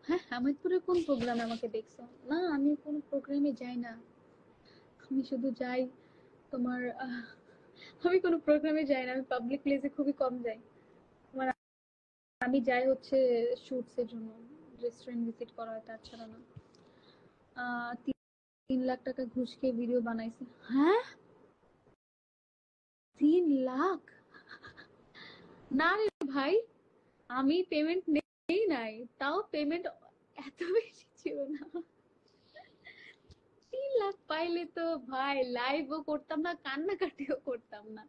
হ্যাঁ, হামিদপুরের কোন প্রোগ্রামে আমাকে দেখছো? না, আমি কোন প্রোগ্রামে যাই না। আমি শুধু যাই তোমার আমি কোনো প্রোগ্রামে যাই না। আমি পাবলিক প্লেসে খুবই কম যাই। তোমার আমি যাই হচ্ছে শুটস এর জন্য, রেস্টুরেন্ট ভিজিট করা হয়, তাছাড়া না। 3 লাখ টাকা ঘুষ খেয়ে ভিডিও বানাইছে। হ্যাঁ, 3 লাখ? না রে ভাই, আমি পেমেন্ট নেই নাই, তাও পেমেন্ট এত বেশি ছিল না। 3 লাখ পাইলে তো ভাই লাইভও করতাম না, কান্নাকাটিও করতাম না।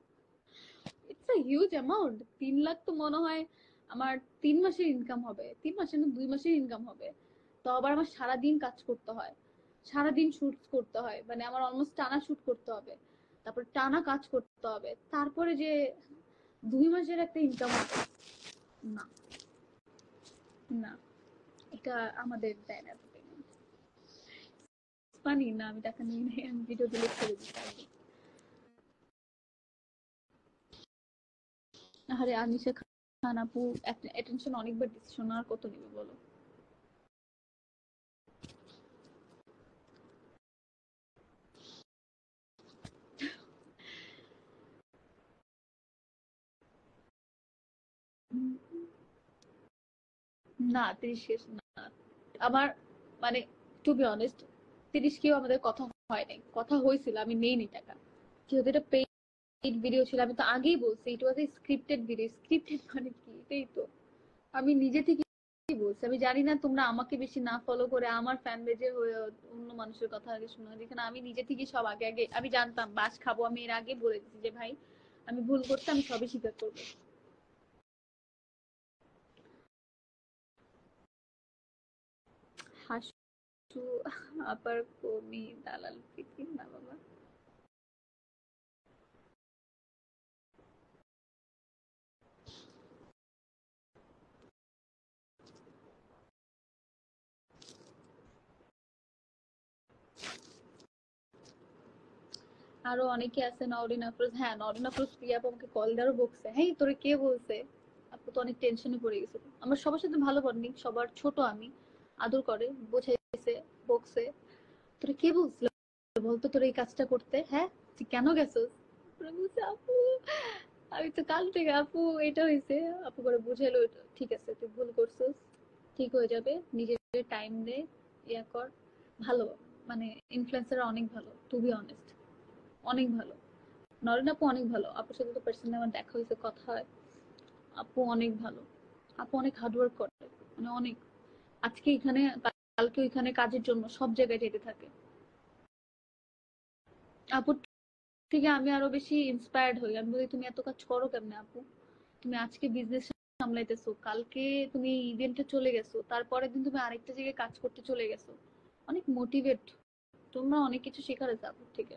It's a huge amount. 3 lakh তো মনে হয় আমার 3 মাসের ইনকাম হবে, 3 মাসের না 2 মাসের ইনকাম হবে। তো আবার আমার সারাদিন কাজ করতে হয়, সারাদিন শুট করতে হয়, মানে আমার অলমোস্ট টানা শুট করতে হবে, তারপর টানা কাজ করতে হবে, তারপরে যে 2 মাসের একটা ইনকাম হবে, না, না, এটা আমাদের দেয় না এত পেমেন্ট। পানি না, আমি টাকা নিয়ে নেই, আমি ভিডিও ডিলিট করে দিচ্ছি। আরে আনিশা খান আপু অ্যাটেনশন অনেকবার দিচ্ছে, শোনা আর কত নিবে বলো। না 30 শেষ না আমার, মানে টু বি অনেস্ট, 30 কেও আমাদের কথা হয় নাই, কথা হয়েছিল, আমি নেইনি টাকা। যেহেতু এটা পেইড ভিডিও ছিল, আমি তো আগেই বলছি ইট ওয়াজ এ স্ক্রিপ্টেড ভিডিও। স্ক্রিপ্টেড মানে কি, এটাই তো আমি নিজে থেকে বলছি। আমি জানি না তোমরা আমাকে বেশি না ফলো করে আমার ফ্যান বেজে হয়ে অন্য মানুষের কথা আগে শোনা, যেখানে আমি নিজে থেকে সব আগে আগে আমি জানতাম বাস খাবো, আমি এর আগে বলে দিচ্ছি যে ভাই আমি ভুল করতে, আমি সবই স্বীকার করবো। হাসু আবার কমি দালাল প্রীতি না বাবা। আরো অনেকে আছে, নওরিন আফরোজ। হ্যাঁ, নওরিন আফরোজ প্রিয়া আপু আমাকে কল দেওয়ারও বকছে, হ্যাঁ তোরে কে বলছে। আপু তো অনেক টেনশনে পড়ে গেছে। আমার সবার সাথে ভালো বন্ডিং, সবার ছোট আমি, আদর করে, বোঝাইছে, বকছে। তোরে কে বলছিল বলতো তোর এই কাজটা করতে, হ্যাঁ তুই কেন গেছিস? পরে বলছে আপু আমি তো কাল থেকে, আপু এটা হয়েছে। আপু করে বুঝাইলো, ঠিক আছে তুই ভুল করছিস, ঠিক হয়ে যাবে, নিজের টাইম দে, ইয়া কর। ভালো, মানে ইনফ্লুয়েন্সার অনেক ভালো, টু বি অনেস্ট, অনেক ভালো। নরেন আপু অনেক ভালো, আপুর সাথে তো পার্সোনালি আমার দেখা হয়েছে, কথা হয়। আপু অনেক ভালো, আপু অনেক হার্ডওয়ার্ক করে, মানে অনেক। আজকে এখানে, কালকে ওইখানে কাজের জন্য সব জায়গায় যেতে থাকে। আপুর থেকে আমি আরো বেশি ইন্সপায়ার্ড হই। আমি বলি তুমি এত কাজ করো কেমনে আপু? তুমি আজকে বিজনেস সামলাইতেছো, কালকে তুমি ইভেন্টে চলে গেছো, তারপরের দিন তুমি আরেকটা জায়গায় কাজ করতে চলে গেছো। অনেক মোটিভেট, তোমরা অনেক কিছু শেখার আছে আপুর থেকে।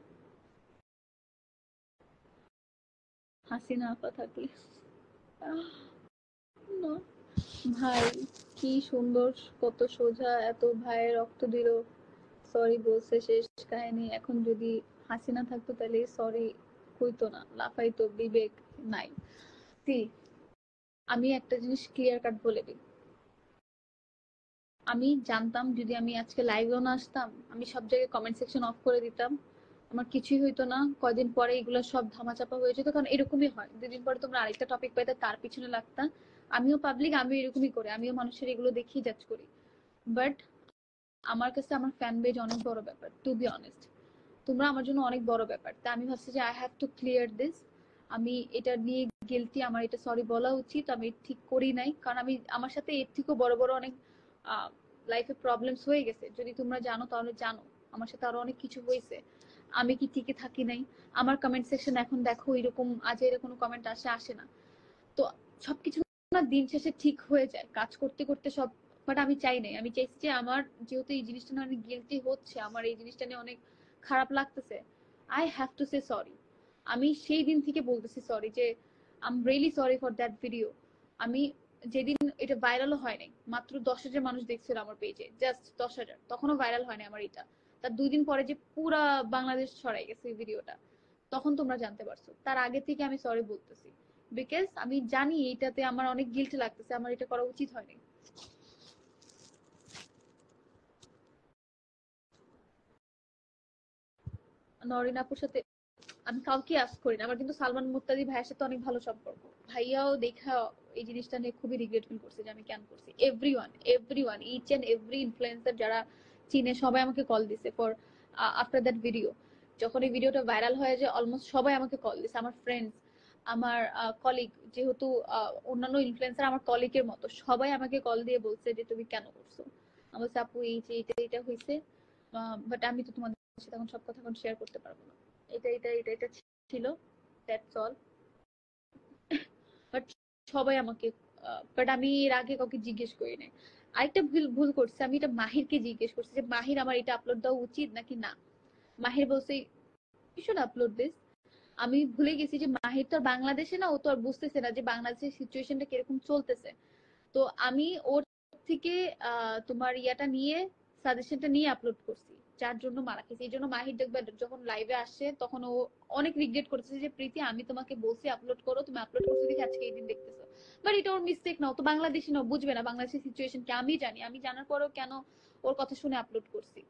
হাসিনা আপা থাকলে না, ভাই কি সুন্দর, কত সোজা, এত ভাইয়ের রক্ত দিল, সরি বলছে, শেষ কাহিনী। এখন যদি হাসিনা থাকতো তাহলে সরি কইতো না, লাফাইতো, বিবেক নাই। সি, আমি একটা জিনিস ক্লিয়ার কাট বলে দিই, আমি জানতাম যদি আমি আজকে লাইভেও না আসতাম, আমি সব জায়গায় কমেন্ট সেকশন অফ করে দিতাম, আমার কিছুই হইতো না। কয়দিন পরে এগুলো সব ধামাচাপা হয়ে যেত, কারণ এরকমই হয়, 2 দিন পরে তোমরা আরেকটা টপিক পাইতে তার পিছনে লাগতা। আমিও পাবলিক, আমিও এরকমই করি, আমিও মানুষের এগুলো দেখেই জাজ করি। বাট আমার কাছে আমার ফ্যান বেজ অনেক বড় ব্যাপার, টু বি অনেস্ট। তোমরা আমার জন্য অনেক বড় ব্যাপার, তা আমি ভাবছি যে I have to clear this. আমি এটা নিয়ে গিলটি, আমার এটা সরি বলা উচিত, আমি ঠিক করি নাই, কারণ আমি আমার সাথে এর থেকেও বড় বড় অনেক লাইফে প্রবলেমস হয়ে গেছে। যদি তোমরা জানো তাহলে জানো, আমার সাথে আরো অনেক কিছু হয়েছে। আমি কি টিকে থাকি নাই? আমার কমেন্ট সেকশন এখন দেখো এরকম, আজ এর কোনো কমেন্ট আসে না। তো সবকিছু না দিন শেষে ঠিক হয়ে যায়, কাজ করতে করতে সব। বাট আমি চাই নাই, আমি চাইছি যে আমার যেহেতু এই জিনিসটা নিয়ে অনেক গিলটি হচ্ছে, আমার এই জিনিসটা নিয়ে অনেক খারাপ লাগতেছে, I have to say sorry. আমি সেই দিন থেকে বলতেছি সরি, যে I am really sorry for that video. আমি যেদিন এটা ভাইরালও হয় নাই, মাত্র 10,000 মানুষ দেখছিল আমার পেজে, জাস্ট 10,000, তখনও ভাইরাল হয় নাই আমার এটা। তার 2 দিন পরে যে পুরা বাংলাদেশ ছড়াই গেছে এই ভিডিওটা, তখন তোমরা জানতে পারছো। তার আগে থেকে আমি সরি বলতেছি, বিকজ আমি জানি এটাতে আমার অনেক গিল্ট লাগতেছে, আমার এটা করা উচিত হয়নি। নরিন আপুর সাথে আমি কাউকে আস্ক করি না। আমার কিন্তু সালমান মুক্তাদি ভাইয়ের সাথে অনেক ভালো সম্পর্ক। ভাইয়াও দেখা এই জিনিসটা নিয়ে খুবই রিগ্রেট ফিল করছে যে আমি কেন করছি। Everyone each and every influencer যারা চিনে সবাই আমাকে কল দিছে ফর আফটার দ্যাট ভিডিও। যখন এই ভিডিওটা ভাইরাল হয়ে যায় অলমোস্ট সবাই আমাকে কল দিছে, আমার ফ্রেন্ডস, আমার কলিগ, যেহেতু অন্যান্য ইনফ্লুয়েন্সার আমার কলিগের মতো সবাই আমাকে কল দিয়ে বলছে যে তুমি কেন করছো। আমি বলছি আপু এই যে এটা হয়েছে, বাট আমি তো তোমাদের সাথে এখন সব কথা এখন শেয়ার করতে পারবো না। এটা ছিল, দ্যাটস অল। বাট সবাই আমাকে, বাট আমি এর আগে কাউকে জিজ্ঞেস করি নাই। আরেকটা ভুল ভুল করছে, আমি এটা মাহিরকে জিজ্ঞেস করছি যে মাহির আমার এটা আপলোড দেওয়া উচিত নাকি না। মাহির বলছে ইউ শুড আপলোড দিস। আমি ভুলে গেছি যে মাহির তো আর বাংলাদেশে না, ও তো আর বুঝতেছে না যে বাংলাদেশের সিচুয়েশনটা কিরকম চলতেছে। তো আমি ওর থেকে তোমার ইয়াটা নিয়ে, সাজেশনটা নিয়ে আপলোড করছি, যার জন্য মারা খেয়েছে। এই জন্য মাহির দেখবে যখন লাইভে আসে তখন ও অনেক রিগ্রেট করতেছে যে প্রীতি আমি তোমাকে বলছি আপলোড করো, তুমি আপলোড করছো দেখে আজকে এই দিন দেখতেছো। বাট এটা ওর মিস্টেক না, ও তো বাংলাদেশি না, বুঝবে না বাংলাদেশের সিচুয়েশন কি। আমি জানি, আমি জানার পরেও কেন ওর কথা শুনে আপলোড করছি।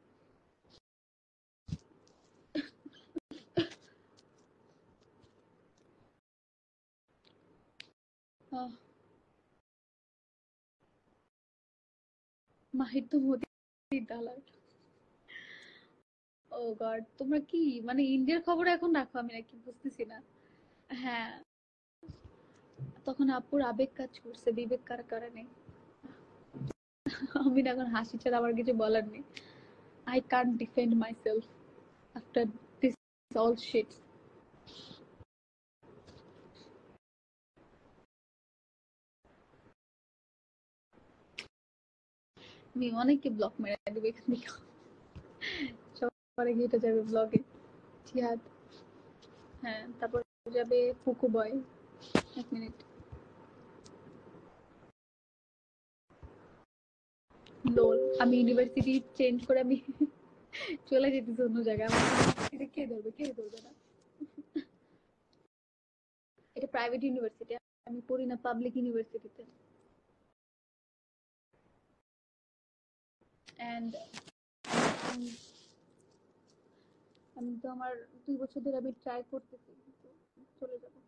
আহ, মাহির তো মোদি দালাল। ও গড, তোমরা কি মানে ইন্ডিয়ার খবর এখন রাখো, আমি নাকি বুঝতেছি না। হ্যাঁ, তখন আপুর আবেগ কাজ করছে, বিবেক কার কারণে। আমি না এখন হাসি ছাড়া আমার কিছু বলার নেই। I can't defend myself after this all shit. আমি অনেককে ব্লক মেরে দেবো এখান থেকে। সবার গিয়ে যাবে ব্লগে। জিহাদ, হ্যাঁ, তারপর যাবে ফুকু বয়। এক মিনিট, লোল, আমি ইউনিভার্সিটি চেঞ্জ করে আমি চলে যেতেছি অন্য জায়গায়। আমার এটা কে ধরবে, কে ধরবে না। এটা প্রাইভেট ইউনিভার্সিটি, আমি পড়ি না পাবলিক ইউনিভার্সিটিতে। এন্ড আমি তো আমার 2 বছর ধরে আমি ট্রাই করতেছি, কিন্তু চলে যাবো।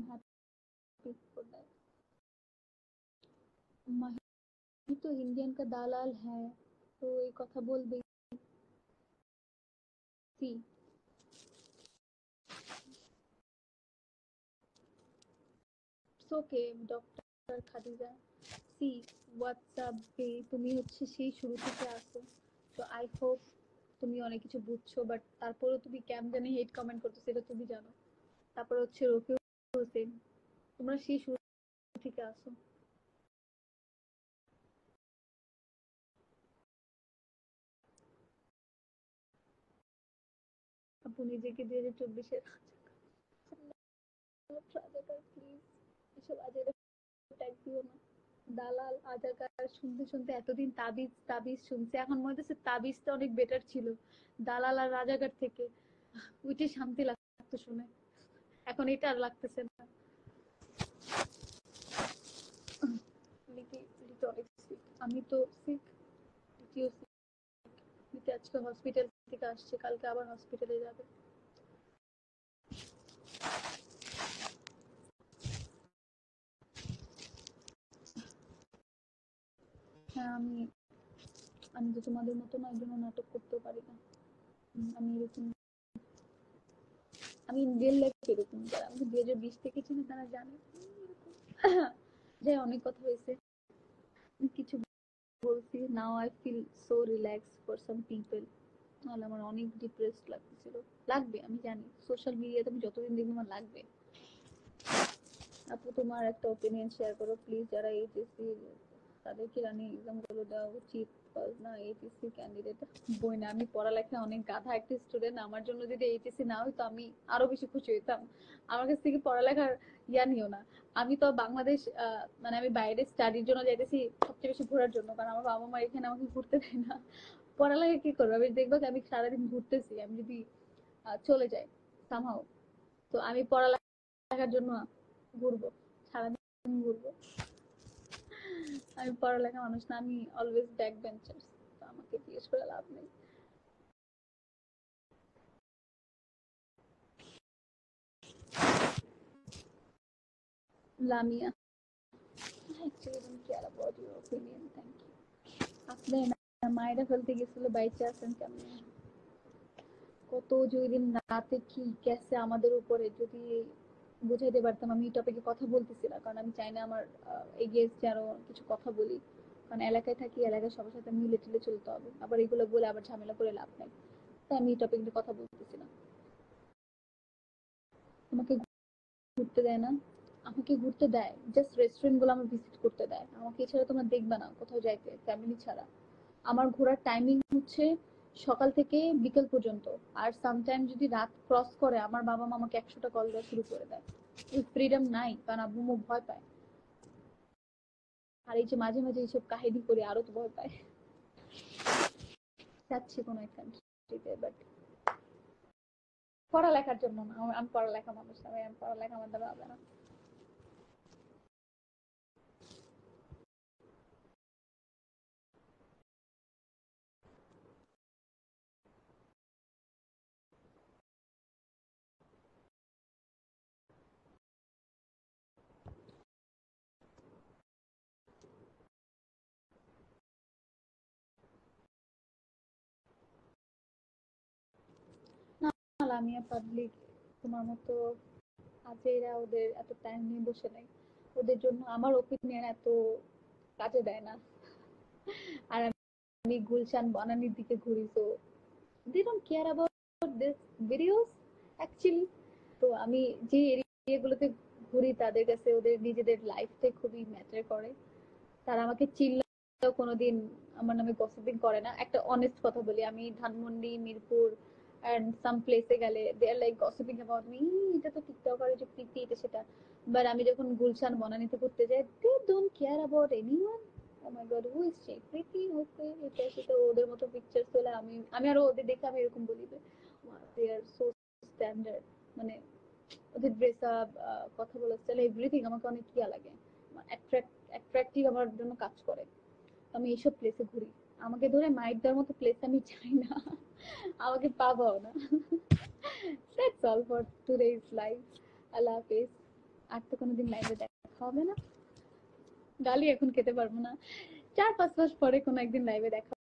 Happy for that. माही तो इंडियन का दालाल है, तो ये কথা বলবেই। সি, ওকে ডক্টর খাদিজা। সি, হোয়াটসঅ্যাপ বে, তুমি হচ্ছে সেই শুরু থেকে আসো, তো আই হোপ তুমি অনেক কিছু বুঝছো, বাট তারপরেও তুমি কেন জানি হেট কমেন্ট করতেছো, এটা তুমি জানো। তারপর হচ্ছে রফিউল হোসেন, তোমরা সেই শুরু থেকে আসো। আপু নিজেকে 2024-এর রাজাকার প্লিজ, এসব আজে ট্যাগ দিও না। দালাল আজাকার শুনতে শুনতে এতদিন তাবিজ তাবিজ শুনছে, এখন মনে হচ্ছে তাবিজটা অনেক বেটার ছিল দালাল আর রাজাকার থেকে। ওইটাই শান্তি লাগতো শুনে, এখন এটা আর লাগতেছে না। লিখি লিখি অনেক sick। আমি তো সিক, লিখিও sick। লিখি আজকে হসপিটাল থেকে আসছে, কালকে আবার হসপিটালে যাবে। হ্যাঁ, আমি আমি তো তোমাদের মতো না, একজন নাটক করতেও পারি না। আমি এরকম, আমি রিয়েল লাইফ এরকম, যারা আমাকে 2020 থেকে চিনে তারা জানে যে অনেক কথা হয়েছে, কিছু বলছি। Now I feel so relax for some people. নাহলে আমার অনেক ডিপ্রেসড লাগতেছিল। লাগবে আমি জানি, সোশ্যাল মিডিয়াতে আমি যতদিন দেখবো আমার লাগবে। আপু তোমার একটা ওপিনিয়ন শেয়ার করো প্লিজ, যারা এইচএসসি তাদের কি রানিং এক্সাম গুলো দেওয়া উচিত? না এইচএসসি ক্যান্ডিডেট বই না, আমি পড়ালেখা অনেক গাধা একটা স্টুডেন্ট, আমার জন্য যদি এইচএসসি না হইতো আমি আরো বেশি খুশি হইতাম। আমার কাছ থেকে পড়ালেখার ইয়া নিও না। আমি তো বাংলাদেশ মানে আমি বাইরে স্টাডির জন্য যাইতেছি সবচেয়ে বেশি ঘোরার জন্য, কারণ আমার বাবা মা এখানে আমাকে ঘুরতে দেয় না। পড়ালেখা কি করবো, আমি দেখবো আমি সারাদিন ঘুরতেছি, আমি যদি চলে যাই সামহাও, তো আমি পড়ালেখার জন্য ঘুরবো, সারাদিন ঘুরবো। আমি পড়ালেখা মানুষ না, আমি অলওয়েজ ব্যাক বেঞ্চার, তো আমাকে জিজ্ঞেস করে লাভ নেই। Lamia, I actually don't care about your opinion, thank you. আপনি না মায়েরা ফেলতে গেছিল বাইচে আছেন কেমনে? কত যদি রাতে কি গেছে আমাদের উপরে, যদি বুঝাইতে পারতাম। আমি এই টপিকে কথা বলতেছি না কারণ আমি চাই না আমার এগেইনস্টে আরো কিছু কথা বলি, কারণ এলাকায় থাকি, এলাকায় সবার সাথে মিলে টিলে চলতে হবে, আবার এগুলো বলে আবার ঝামেলা করে লাভ নাই। তাই আমি এই টপিক নিয়ে কথা বলতেছি না। আমাকে ঘুরতে দেয় না, আমাকে ঘুরতে দেয় জাস্ট রেস্টুরেন্ট গুলো আমার ভিজিট করতে দেয়, আমাকে এছাড়া তোমরা দেখবে না কোথাও যাইতে ফ্যামিলি ছাড়া। আমার ঘোরার টাইমিং হচ্ছে সকাল থেকে বিকেল পর্যন্ত। আর সামটাইম যদি রাত ক্রস করে আমার বাবা মা আমাকে 100টা কল দেওয়া শুরু করে দেয়। এই ফ্রিডম নাই কারণ আব্বু আম্মু ভয় পায়। আর এই যে মাঝে মাঝে এইসব কাহিনী করি আরো তো ভয় পায়। যাচ্ছি কোনো এক কান্ট্রিতে, বাট পড়ালেখার জন্য না। আমি পড়ালেখা মানুষ না ভাই, আমি পড়ালেখা আমার দ্বারা হবে না। না, লামিয়া পাবলিক তোমার মতো আজেরা ওদের এত টাইম নিয়ে বসে নাই। ওদের জন্য আমার ওপিনিয়ন এত কাজে দেয় না। আর আমি গুলশান বনানীর দিকে ঘুরি, তো they don't care about this videos actually. তো আমি যে এরিয়াগুলোতে ঘুরি তাদের কাছে ওদের নিজেদের লাইফটাই খুবই ম্যাটার করে। তারা আমাকে চিল্লাও কোনোদিন আমার নামে গসিপিং করে না। একটা অনেস্ট কথা বলি, আমি ধানমন্ডি, মিরপুর এন্ড সাম প্লেসে গেলে দে আর লাইক গসিপিং অ্যাবাউট মি, এটা তো টিকটকার, যে প্রীতি, এটা সেটা। বাট আমি যখন গুলশান বনানীতে ঘুরতে যাই, they don't care about anyone. Oh my god, who is she, Preeti, okay, এটা সেটা, ওদের মতো পিকচার তোলা। আমি আমি আরো ওদের দেখে আমি এরকম বলি যে দে আর সো স্ট্যান্ডার্ড। মানে ওদের ড্রেস আপ, কথা বলার স্টাইল, এভরিথিং আমাকে অনেক ইয়া লাগে, অ্যাট্রাক্টিভ আমার জন্য কাজ করে। আমি এইসব প্লেসে ঘুরি। আমাকে ধরে মাইট দেওয়ার মতো প্লেস আমি চাই না, আমাকে পাবাও না। That's all for today's life. আল্লাহ হাফেজ। আর তো কোনোদিন লাইভে দেখা হবে না। গালি এখন খেতে পারবো না, 4-5 মাস পরে কোনো একদিন লাইভে দেখা